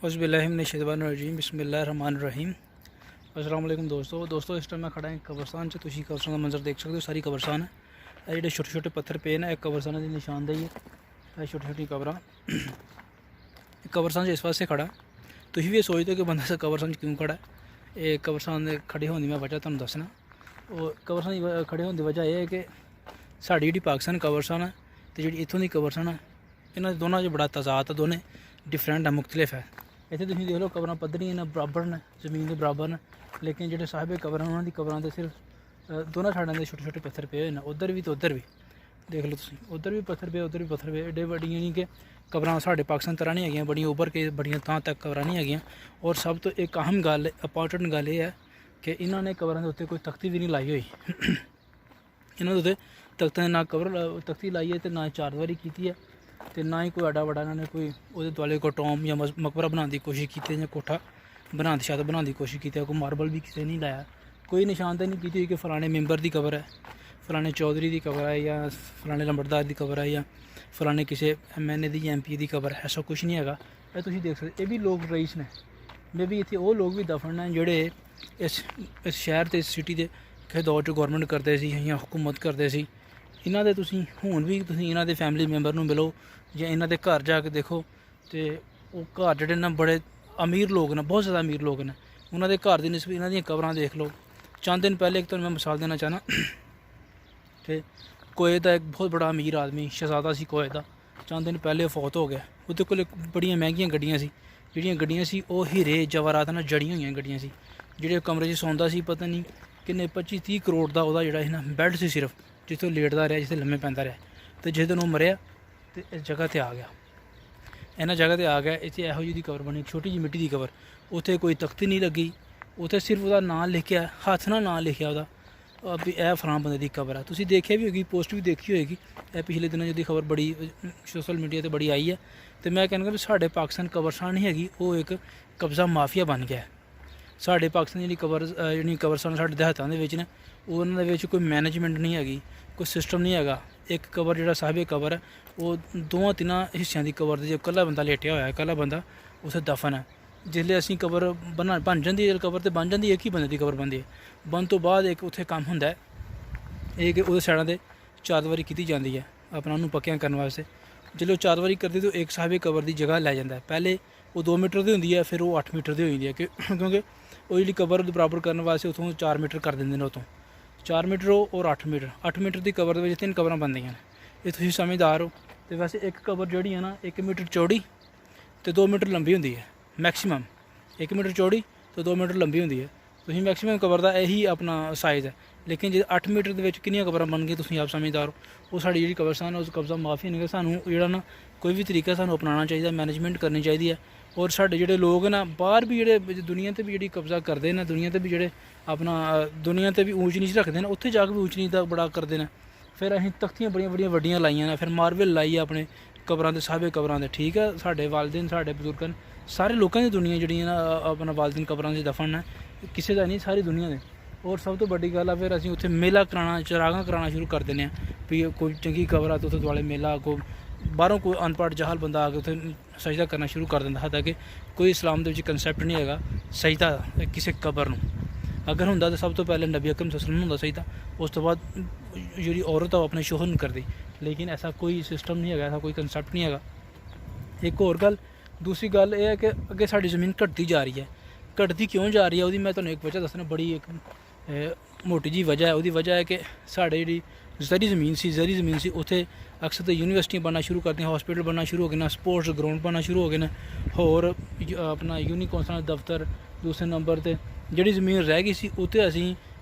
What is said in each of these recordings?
औज़ुबिल्लाहिमिनश्शैतानिर्रजीम बिस्मिल्लाहिर्रहमानिर्रहीम। अस्सलाम वालेकुम दोस्तों इस टाइम मैं खड़ा कब्रस्तान से। तुम कब्रस्तान का मंजर देख सकते हो। सारी कब्रस्तान है। ये छोटे छोटे पत्थर पे ना, एक कब्रस्तान की निशानदेही है। छोटी छोटी कब्र कब्रस्तान इस वास्ते खड़ा। तुम भी सोचते हो कि बंदा कब्रस्तान क्यों खड़ा है। ये कब्रस्तान खड़े होने की मैं वजह तुहानू दसना। और कब्रस्तान खड़े होने की वजह यह है कि साड़ी जी पाकिस्तान कब्रस्तान है तो जी इतों की कब्रस्तान है, इन्होंने दोनों बड़ा तजाद है, दोनों डिफरेंट है, मुख्तलिफ है। इतने तुम देख लो कब्र पद्धरियां ने बराबर ने, जमीन के बराबर ने, लेकिन जो साहिब कब्र उन्होंने कब्र के सिर्फ दोनों साइडों के छोटे छोटे पत्थर पे हुए हैं। उधर भी तो उधर भी देख लो तुम, उधर भी पत्थर पे, उधर भी पत्थर पे। एडे बड़िया नहीं कि कब्र साढ़े पाकिस्तान तरह नहीं है, बड़िया उभर के बड़िया थां तक कब्र नहीं है। और सब तो एक अहम गल इंपॉर्टेंट गल यह है कि इन्होंने कब्र के उत्ते कोई तख्ती भी नहीं लाई हुई। इन्होंने उत्ते तख्तें ना कब्र तख्ती लाई है तो ना चारदीवारी की है, तो ना ही कोई एडा बड़ा इन्होंने कोई वो दुआले को टॉम या मकबरा बनाने की कोशिश की या कोठा बना छत बनाने की कोशिश की। कोई मार्बल भी किसी नहीं लाया, कोई निशानदेही नहीं की कि फलाने मैंबर की कब्र है, फलाने चौधरी की कब्र है, या फलाने लंबड़दार की कब्र है, या फलाने किसी MNA की या MP की कब्र है। ऐसा कुछ नहीं है। यह तुम देख सकते, ये भी लोग रईस ने, मे भी इतने वो लोग भी दफन हैं जोड़े इस शहर से, इस सिटी के किसी दौर च गौरमेंट करते या हुकूमत करते सी। इन्हों के तुम हूँ भी इन्हों के फैमिली मैंबर में मिलो या इन्हों के घर जाके देखो, तो वो घर जोड़े ना बड़े अमीर लोग ने, बहुत ज़्यादा अमीर लोग ने। उन्होंने घर की निस्बत इन्हों दी कब्रां देख लो। चंद दिन पहले एक तो मैं मिसाल देना चाहना कि कोयत का एक बहुत बड़ा अमीर आदमी शहजादा सी कोयत का, चंद दिन पहले फौत हो गया। उसके कोल बड़िया महंगियां गड्डियां सी, जिहड़ियां गड्डियां सी वो हीरे जवाहरात नाल जड़ियां हुई गड्डियां सी। जिहड़े कमरे सौंदा सी पता नहीं किन्ने 25-30 करोड़ का वह जोड़ा ना बैड से सिर्फ, जितों लेटता रहा, जितने लम्मे पैंदा रहा। तो जिस दिन वो मरिया तो इस जगह पर आ गया, इन्ह जगह पर आ गया। इतने यहो जी कबर बनी, छोटी जी मिट्टी की कबर, उत्थे कोई तख्ती नहीं लगी, उत्थे सिर्फ वह नाम लिखा, हथ ना नाम लिखा वह भी यह फलां बंदे की कबर है। तुसीं देखिया भी होगी, पोस्ट भी देखी होगी। यह पिछले दिनों जी खबर बड़ी सोशल मीडिया पर बड़ी आई है। तो मैं कहना भी साढ़े पाकिस्तान कब्रस्तान नहीं हैगी, वो एक कब्जा माफिया बन गया है। साढ़े पाकिस्तान जी कब्रस्तान साढ़े देहातां दे विच ने, उन्हां दे विच कोई मैनेजमेंट नहीं हैगी, कोई सिस्टम नहीं हैगा। एक कबर जो साहिब कबर है वो 2-3 हिस्सों की कबर जो कल्ला बंदा लेटिया होया है, कल्ला बंदा उसे दफन है। जिसले असीं कबर बन जाती है, कबर तो बन जाती है, एक ही बंदे की कबर बनती है। बन तो बाद एक उत्थे काम होंदा है ये कि उहदे साइडां ते चारदीवारी की जाती है अपना उन्होंने पक्कियां करने वास्ते। जो चारदीवारी करती तो एक साहिब कबर की जगह लै जाता है। पहले वो 2 मीटर की होंगी है, फिर वो 8 मीटर की हो जाती है, क्योंकि वो जी कबर बराबर करने वास्ते उतों 4 मीटर कर देंगे ने। उतों 4 मीटर हो और 8 मीटर की कबर के 3 कबर बनदियां ने। ये तुसीं समझदार हो। तो वैसे एक कबर जिहड़ी है ना 1 मीटर चौड़ी तो 2 मीटर लंबी होंदी है, मैक्सीमम 1 मीटर चौड़ी तो 2 मीटर लंबी होंदी है। तुसीं मैक्सीमम कबर का यही अपना साइज़ है। लेकिन जो 8 मीटर के कितनी कबर बन गई, तुसीं आप समझदार हो। वो साड़ी जी कब्रस्तान है उस कब्जा माफी नहीं, सानू जो ना कोई भी तरीका सानू अपनाना चाहिए, मैनेजमेंट करनी चाहिए। और साढ़े जोड़े लोग ना बाहर भी जोड़े दुनिया पर भी जी कब्जा करते हैं, दुनिया पर भी जोड़े अपना दुनिया पर भी ऊँच नीच रखते हैं, उत्थे जाके भी ऊँच नीच का बड़ा करते हैं। फिर असीं तख्तियां बड़िया वड्डियां लाइयां ने, फिर मार्बल लाई अपने कब्रां दे साहिब कब्रां दे। ठीक है, साढ़े वालदेन साढ़े बजुर्ग न, सारे लोगों की दुनिया जी ना अपना वालदेन कब्रां से दफन है, किसी का नहीं, सारी दुनिया के। और सब तो बड़ी गल है फिर असीं उत्थे मेला कराना, चरागां कराना शुरू कर देने भी कोई चंगी कबर है तो उत्थे दुआले मेला, कोई बाहरों कोई अनपढ़ जहाल बंदा आके उत्थे सजदा करना शुरू कर दिंदा। हालांकि कोई इस्लाम दे विच कंसैप्ट नहीं हैगा सजदा किसी कबर नूं। अगर हुंदा तो सब तो पहले नबी अकरम सल्लल्लाहु अलैहि वसल्लम हुंदा सजदा, उस तो बाद जी औरत है अपने शोहर नूं करदी। लेकिन ऐसा कोई सिस्टम नहीं है, ऐसा कोई कंसैप्ट नहीं है। एक होर गल, दूसरी गल यह है कि अगे साड़ी ज़मीन घटती जा रही है। घटती क्यों जा रही है उसकी मैं तुहानूं एक वजह दसना, बड़ी एक मोटी जी वजह है। उसकी वजह है कि साढ़े जी जरी ज़मीन सी उत्थे अक्सर तो यूनिवर्सिटियां बनना शुरू कर दी, हॉस्पिटल बनना शुरू हो गए, स्पोर्ट्स ग्राउंड बनना शुरू हो गए, होर अपना यूनिक कौंसल दफ्तर। दूसरे नंबर पर जी ज़मीन रह गई सी उत्थे असीं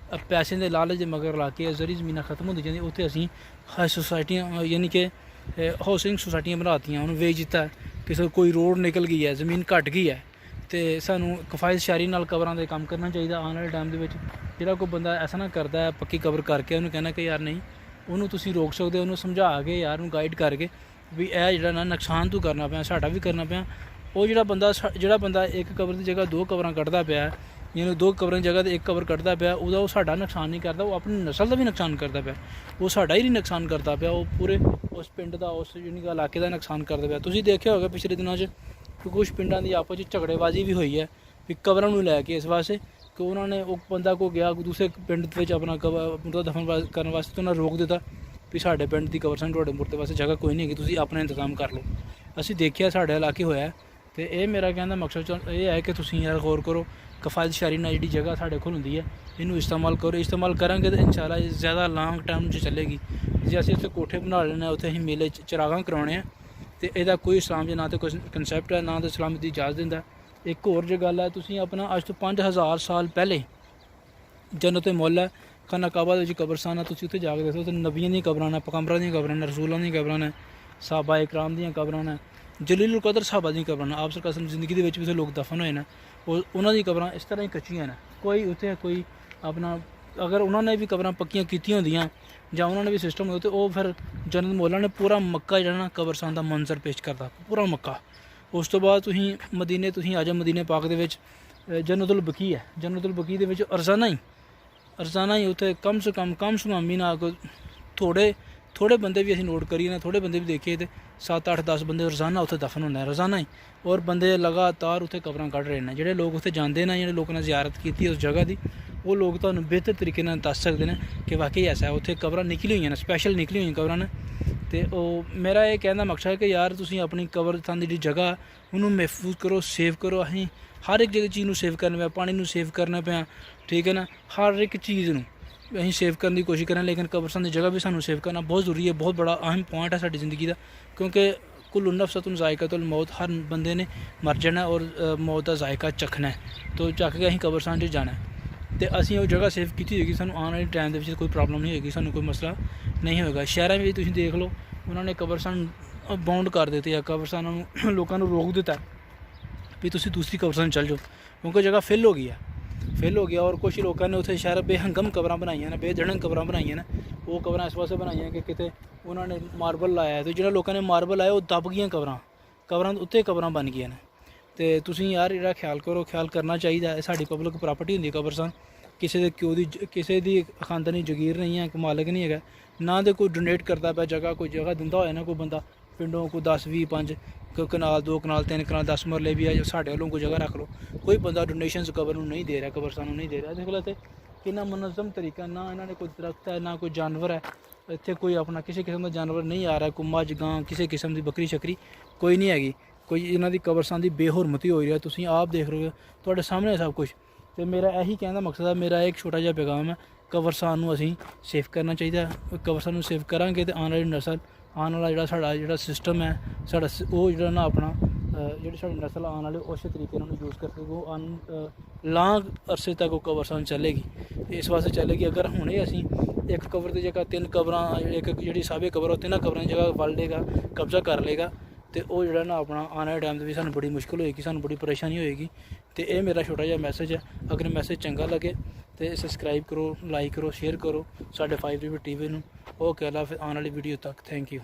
पैसे के लालच के मगर ला के जरी ज़मीन खत्म होती जाती, उत्थे असीं सोसाइटियां यानी कि हाउसिंग सोसाइटियां बनातियां, उन्होंने वेच दिता है। किसी कोई रोड निकल गई है, ज़मीन घट गई है, तो सानू किफायत शारी नाल कबरां दे काम करना चाहिए। आने वाले टाइम के जो कोई बंदा ऐसा ना करता है पक्की कबर करके उन्होंने कहना कि यार नहीं, उन्होंने तुसीं रोक सकते हो, उन्होंने समझा के यार उन्होंने गाइड करके भी यह जो ना नुकसान तू करना पाया, साडा भी करना पाया। वो जो बंदा एक कबर की जगह 2 कबरां कड्ढदा पिया, यानी 2 कबरां की जगह 1 कबर कड्ढदा पिया, वो साडा नुकसान नहीं करता, वो अपनी नस्ल का भी नुकसान करता पिया। वो साडा ही नहीं नुकसान करता पिया, वो पूरे उस पिंड का, उस इलाके का नुकसान करता पिया। तुसीं देखिया होगा पिछले दिनों ਕਿ ਕੁਛ ਪਿੰਡਾਂ ਦੀ ਆਪਸ 'ਚ ਝਗੜੇਬਾਜ਼ੀ ਵੀ ਹੋਈ ਹੈ ਵੀ ਕਬਰਾਂ ਨੂੰ ਲੈ ਕੇ, ਇਸ ਵਾਸਤੇ ਕਿ ਉਹਨਾਂ ਨੇ ਉਹ ਬੰਦਾ ਕੋ ਗਿਆ ਦੂਸਰੇ ਪਿੰਡ ਦੇ ਵਿੱਚ ਆਪਣਾ ਮੁਰਦਾ ਦਫਨ ਕਰਨ ਵਾਸਤੇ, ਉਹਨਾਂ ਰੋਕ ਦਿੱਤਾ ਵੀ ਸਾਡੇ ਪਿੰਡ ਦੀ ਕਬਰਸਤਾਨ ਤੁਹਾਡੇ ਮੁਰਦੇ ਵਾਸਤੇ ਜਗ੍ਹਾ ਕੋਈ ਨਹੀਂ ਹੈਗੀ, ਤੁਸੀਂ ਆਪਣਾ ਇੰਤਜ਼ਾਮ ਕਰ ਲਓ। ਅਸੀਂ ਦੇਖਿਆ ਸਾਡੇ ਇਲਾਕੇ ਹੋਇਆ। ਤੇ ਇਹ ਮੇਰਾ ਕਹਿਣ ਦਾ ਮਕਸਦ ਇਹ ਹੈ ਕਿ ਤੁਸੀਂ ਯਾਰ ਗੌਰ ਕਰੋ, ਕਿਫਾਇਤ ਸ਼ਾਰੀ ਨਾਲ ਜਿਹੜੀ ਜਗ੍ਹਾ ਸਾਡੇ ਕੋਲ ਹੁੰਦੀ ਹੈ ਇਹਨੂੰ ਇਸਤੇਮਾਲ ਕਰੋ। ਇਸਤੇਮਾਲ ਕਰਾਂਗੇ ਤਾਂ ਇਨਸ਼ਾਅੱਲਾ ਇਹ ਜ਼ਿਆਦਾ ਲੌਂਗ ਟਾਈਮ 'ਚ ਚੱਲੇਗੀ। ਜੇ ਅਸੀਂ ਉੱਥੇ ਕੋਠੇ ਬਣਾ ਲੈਣੇ, ਉੱਥੇ ਅਸੀਂ ਮੇਲੇ ਚਰਾਗਾਂ ਕਰਾਉਣੇ ਆ, ਤੇ ਇਹਦਾ ਕੋਈ ਇਸਲਾਮ 'ਚ ਨਾ ਤਾਂ ਕੋਈ ਕੰਸੈਪਟ ਹੈ, ਨਾ ਤਾਂ ਇਸਲਾਮ ਦੀ ਇਜਾਜ਼ਤ ਦਿੰਦਾ। ਇੱਕ ਹੋਰ ਜੇ ਗੱਲ ਹੈ, ਤੁਸੀਂ ਆਪਣਾ ਅੱਜ ਤੋਂ 5000 ਸਾਲ ਪਹਿਲੇ ਜੰਨਤ ਮੁੱਲ ਹੈ ਖਾਨਾ ਕਾਬਾ ਦੇ ਵਿੱਚ ਕਬਰਸਤਾਨ ਹੈ, ਤੁਸੀਂ ਉੱਥੇ ਜਾ ਕੇ ਦੇਖੋ, ਉੱਥੇ ਨਬੀਆਂ ਦੀਆਂ ਕਬਰਾਂ ਨੇ, ਪੈਗੰਬਰਾਂ ਦੀਆਂ ਕਬਰਾਂ ਨੇ, ਰਸੂਲਾਂ ਦੀਆਂ ਕਬਰਾਂ ਨੇ, ਸਾਹਬਾ ਇਕਰਾਮ ਦੀਆਂ ਕਬਰਾਂ ਨੇ, ਜਲੀਲੁਲ ਕਦਰ ਸਾਹਬਾ ਦੀਆਂ ਕਬਰਾਂ ਨੇ, ਆਪ ਸਰਕਾਰ ਜ਼ਿੰਦਗੀ ਦੇ ਵਿੱਚ ਵੀ ਉੱਥੇ ਲੋਕ ਦਫਨ ਹੋਏ ਨੇ, ਉਹਨਾਂ ਦੀ ਕਬਰਾਂ ਇਸ ਤਰ੍ਹਾਂ ਹੀ ਕੱਚੀਆਂ ਨੇ। ਕੋਈ ਉੱਥੇ ਕੋਈ ਆਪਣਾ ਅਗਰ ਉਹਨਾਂ ਨੇ ਵੀ ਕਬਰਾਂ ਪੱਕੀਆਂ ਕੀਤੀਆਂ ਹੁੰਦੀਆਂ ਜਾਂ ਉਹਨਾਂ ਨੇ ਵੀ ਸਿਸਟਮ ਹੋਇਆ, ਤਾਂ ਉਹ ਫਿਰ ਜੰਨਤ ਮੌਲਾ ਨੇ ਪੂਰਾ ਮੱਕਾ ਜਿਹੜਾ ਨਾ ਕਬਰਸਤਾਨ ਦਾ ਮੰਜ਼ਰ ਪੇਸ਼ ਕਰਦਾ, ਪੂਰਾ ਮੱਕਾ। ਉਸ ਤੋਂ ਬਾਅਦ ਤੁਸੀਂ ਮਦੀਨੇ, ਤੁਸੀਂ ਆ ਜਾਓ ਮਦੀਨੇ ਪਾਕ ਦੇ ਵਿੱਚ ਜੰਨਤੁਲ ਬਕੀ ਹੈ, ਜੰਨਤੁਲ ਬਕੀ ਦੇ ਵਿੱਚ ਰੋਜ਼ਾਨਾ ਹੀ ਉੱਥੇ ਕਮ ਸੇ ਕਮ ਮਹੀਨਾ ਥੋੜ੍ਹੇ ਬੰਦੇ ਵੀ ਅਸੀਂ ਨੋਟ ਕਰੀਏ ਨਾ, ਥੋੜ੍ਹੇ ਬੰਦੇ ਵੀ ਦੇਖੀਏ ਤਾਂ 7 8 10 ਬੰਦੇ ਰੋਜ਼ਾਨਾ ਉੱਥੇ ਦਫਨ ਹੁੰਦੇ ਰੋਜ਼ਾਨਾ ਹੀ। ਔਰ ਬੰਦੇ ਲਗਾਤਾਰ ਉੱਥੇ ਕਬਰਾਂ ਕੱਢ ਰਹੇ ਨੇ। ਜਿਹੜੇ ਲੋਕ ਉੱਥੇ ਜਾਂਦੇ ਨੇ, ਜਿਹੜੇ ਲੋਕਾਂ ਨੇ ਜ਼ਿਆਰਤ ਕੀਤੀ ਉਸ ਜਗ੍ਹਾ ਦੀ, ਉਹ ਲੋਕ ਤੁਹਾਨੂੰ ਬਿਹਤਰ ਤਰੀਕੇ ਨਾਲ ਦੱਸ ਸਕਦੇ ਨੇ ਕਿ ਵਾਕਈ ਐਸਾ ਹੈ, ਉੱਥੇ ਕਬਰਾਂ ਨਿਕਲੀ ਹੋਈਆਂ ਨੇ, ਸਪੈਸ਼ਲ ਨਿਕਲੀ ਹੋਈਆਂ ਕਬਰਾਂ ਨੇ। ਤੇ ਉਹ ਮੇਰਾ ਇਹ ਕਹਿਣ ਦਾ ਮਕਸਦ ਹੈ ਕਿ ਯਾਰ ਤੁਸੀਂ ਆਪਣੀ ਕਬਰਸਤਾਨ ਦੀ ਜਿਹੜੀ ਜਗ੍ਹਾ ਉਹਨੂੰ ਮਹਿਫੂਜ਼ ਕਰੋ, ਸੇਵ ਕਰੋ। ਅਸੀਂ ਹਰ ਇੱਕ ਚੀਜ਼ ਨੂੰ ਸੇਵ ਕਰਨਾ ਪਿਆ, ਪਾਣੀ ਨੂੰ ਸੇਵ ਕਰਨਾ ਪਿਆ, ਠੀਕ ਹੈ ਨਾ, ਹਰ ਇੱਕ ਚੀਜ਼ ਨੂੰ ਅਸੀਂ ਸੇਵ ਕਰਨ ਦੀ ਕੋਸ਼ਿਸ਼ ਕਰਾਂ। ਲੇਕਿਨ ਕਬਰਸਤਾਨ ਦੀ ਜਗ੍ਹਾ ਵੀ ਸਾਨੂੰ ਸੇਵ ਕਰਨਾ ਬਹੁਤ ਜ਼ਰੂਰੀ ਹੈ, ਬਹੁਤ ਬੜਾ ਅਹਿਮ ਪੁਆਇੰਟ ਹੈ ਸਾਡੀ ਜ਼ਿੰਦਗੀ ਦਾ। ਕਿਉਂਕਿ ਕੁੱਲੁ ਨਫਸਤੁਨ ਜ਼ਾਇਕਾਤੁਲ ਮੌਤ, ਹਰ ਬੰਦੇ ਨੇ ਮਰ ਜਾਣਾ ਔਰ ਮੌਤ ਦਾ ਜ਼ਾਇਕਾ ਚੱਖਣਾ, ਤੋਂ ਚੱਖ ਕੇ ਅਸੀਂ ਕਬਰਸਤਾਨ 'ਚ ਜਾਣਾ। ਤੇ ਅਸੀਂ ਉਹ ਜਗ੍ਹਾ ਸੇਵ ਕੀਤੀ ਹੋਏਗੀ, ਸਾਨੂੰ ਆਉਣ ਵਾਲੇ ਟਾਈਮ ਦੇ ਵਿੱਚ ਕੋਈ ਪ੍ਰੋਬਲਮ ਨਹੀਂ ਹੋਏਗੀ, ਸਾਨੂੰ ਕੋਈ ਮਸਲਾ ਨਹੀਂ ਹੋਏਗਾ। ਸ਼ਹਿਰਾਂ ਵਿੱਚ ਤੁਸੀਂ ਦੇਖ ਲਓ, ਉਹਨਾਂ ਨੇ ਕਬਰਸਤਾਨ ਬਾਉਂਡ ਕਰ ਦਿੱਤੇ ਆ, ਕਬਰਸਤਾਨਾਂ ਨੂੰ ਲੋਕਾਂ ਨੂੰ ਰੋਕ ਦਿੱਤਾ ਵੀ ਤੁਸੀਂ ਦੂਸਰੀ ਕਬਰਸਤਾਨ ਚੱਲ ਜਾਓ, ਕਿਉਂਕਿ ਜਗ੍ਹਾ ਫਿਲ ਹੋ ਗਈ ਆ। ਔਰ ਕੁਛ ਲੋਕਾਂ ਨੇ ਉੱਥੇ ਸ਼ਹਿਰ ਬੇਹੰਗਮ ਕਬਰਾਂ ਬਣਾਈਆਂ ਨੇ, ਬੇਧੜਕ ਕਬਰਾਂ ਬਣਾਈਆਂ ਨੇ। ਉਹ ਕਬਰਾਂ ਇਸ ਵਾਸਤੇ ਬਣਾਈਆਂ ਕਿ ਕਿਤੇ ਉਹਨਾਂ ਨੇ ਮਾਰਬਲ ਲਾਇਆ, ਅਤੇ ਜਿਹੜਾ ਲੋਕਾਂ ਨੇ ਮਾਰਬਲ ਲਾਇਆ ਉਹ ਦਬ ਗਈਆਂ ਕਬਰਾਂ ਉੱਤੇ ਕਬਰਾਂ ਬਣ ਗਈਆਂ ਨੇ। ਅਤੇ ਤੁਸੀਂ ਯਾਰ ਜਿਹੜਾ ਖਿਆਲ ਕਰਨਾ ਚਾਹੀਦਾ ਹੈ। ਸਾਡੀ ਪਬਲਿਕ ਪ੍ਰਾਪਰਟੀ ਹੁੰਦੀ ਕਬਰਸਤਾਨ, ਕਿਸੇ ਦੀ ਖਾਨਦਾਨੀ ਜਗੀਰ ਨਹੀਂ ਹੈ, ਕੋਈ ਮਾਲਕ ਨਹੀਂ ਹੈਗਾ, ਨਾ ਤੇ ਕੋਈ ਡੋਨੇਟ ਕਰਦਾ ਪਿਆ ਜਗ੍ਹਾ, ਕੋਈ ਜਗ੍ਹਾ ਦਿੰਦਾ ਹੋਇਆ ਨਾ ਕੋਈ ਬੰਦਾ ਪਿੰਡੋਂ, ਕੋਈ 10 20 5 ਕਨਾਲ 2 ਕਨਾਲ 3 ਕਨਾਲ 10 ਮਰਲੇ ਵੀ ਆ, ਸਾਡੇ ਵੱਲੋਂ ਕੋਈ ਜਗ੍ਹਾ ਰੱਖ ਲਓ, ਕੋਈ ਬੰਦਾ ਡੋਨੇਸ਼ਨਸ ਕਬਰ ਨੂੰ ਨਹੀਂ ਦੇ ਰਿਹਾ, ਕਬਰਸਤਾਨ ਨੂੰ ਨਹੀਂ ਦੇ ਰਿਹਾ। ਦੇਖ ਲਓ ਤੇ ਕਿੰਨਾ ਮੁਨਜ਼ਮ ਤਰੀਕਾ, ਨਾ ਇਹਨਾਂ ਨੇ ਕੋਈ ਦਰਖਤ ਹੈ, ਨਾ ਕੋਈ ਜਾਨਵਰ ਹੈ ਇੱਥੇ, ਕੋਈ ਆਪਣਾ ਕਿਸੇ ਕਿਸਮ ਦਾ ਜਾਨਵਰ ਨਹੀਂ ਆ ਰਿਹਾ, ਕੋਈ ਮੱਝ ਗਾਂ, ਕਿਸੇ ਕਿਸਮ ਦੀ ਬੱਕਰੀ ਸ਼ੱਕਰੀ ਕੋਈ ਨਹੀਂ ਹੈਗੀ, ਕੋਈ ਇਹਨਾਂ ਦੀ ਕਬਰਸਤਾਨ ਦੀ ਬੇਹੁਰਮਤੀ ਹੋ ਰਹੀ ਹੈ। ਤੁਸੀਂ ਆਪ ਦੇਖ ਰਹੇ ਹੋ, ਤੁਹਾਡੇ ਸਾਹਮਣੇ ਸਭ ਕੁਛ। ਅਤੇ ਮੇਰਾ ਇਹੀ ਕਹਿਣ ਦਾ ਮਕਸਦ ਹੈ, ਮੇਰਾ ਇੱਕ ਛੋਟਾ ਜਿਹਾ ਪੈਗਾਮ ਹੈ, ਕਬਰਸਤਾਨ ਨੂੰ ਅਸੀਂ ਸੇਫ ਕਰਨਾ ਚਾਹੀਦਾ। ਕਬਰਸਤਾਨ ਨੂੰ ਸੇਫ ਕਰਾਂਗੇ ਤਾਂ ਆਉਣ ਵਾਲੀ ਨਸਲ, ਆਉਣ ਵਾਲਾ ਸਾਡਾ ਜਿਹੜਾ ਸਿਸਟਮ ਹੈ ਸਾਡਾ, ਉਹ ਜਿਹੜਾ ਨਾ ਆਪਣਾ ਜਿਹੜੀ ਸਾਡੀ ਨਸਲ ਆਉਣ ਵਾਲੇ ਉਸੇ ਤਰੀਕੇ ਨਾਲ ਯੂਜ਼ ਕਰ ਸਕੇ, ਉਹ ਲਾਂਗ ਅਰਸੇ ਤੱਕ ਉਹ ਕਬਰਸਤਾਨ ਚੱਲੇਗੀ। ਇਸ ਵਾਸਤੇ ਚੱਲੇਗੀ ਅਗਰ ਹੁਣੇ ਅਸੀਂ ਇੱਕ ਕਬਰ ਦੀ ਜਗ੍ਹਾ 3 ਕਬਰਾਂ, ਇੱਕ ਜਿਹੜੀ ਸਾਬੇ ਕਬਰ ਉਹ 3 ਕਬਰਾਂ ਦੀ ਜਗ੍ਹਾ ਵਲ ਲੇਗਾ, ਕਬਜ਼ਾ ਕਰ ਲੇਗਾ, ਤੇ ਉਹ ਜਿਹੜਾ ਨਾ ਆਪਣਾ ਆਉਣ ਵਾਲੇ ਟਾਈਮ ਦੇ ਵੀ ਸਾਨੂੰ ਬੜੀ ਮੁਸ਼ਕਿਲ ਹੋਏਗੀ, ਸਾਨੂੰ ਬੜੀ ਪਰੇਸ਼ਾਨੀ ਹੋਏਗੀ। ਤੇ ਇਹ ਮੇਰਾ ਛੋਟਾ ਜਿਹਾ ਮੈਸੇਜ ਹੈ। ਅਗਰ ਮੈਸੇਜ ਚੰਗਾ ਲੱਗੇ ਤੇ ਸਬਸਕ੍ਰਾਈਬ ਕਰੋ, ਲਾਈਕ ਕਰੋ, ਸ਼ੇਅਰ ਕਰੋ ਸਾਡੇ 5 ਰਿਵਿਊ TV ਨੂੰ। ਓਕੇ, ਅੱਲਾ ਹਾਫਿਜ਼, ਆਉਣ ਵਾਲੀ ਵੀਡੀਓ ਤੱਕ। Thank you.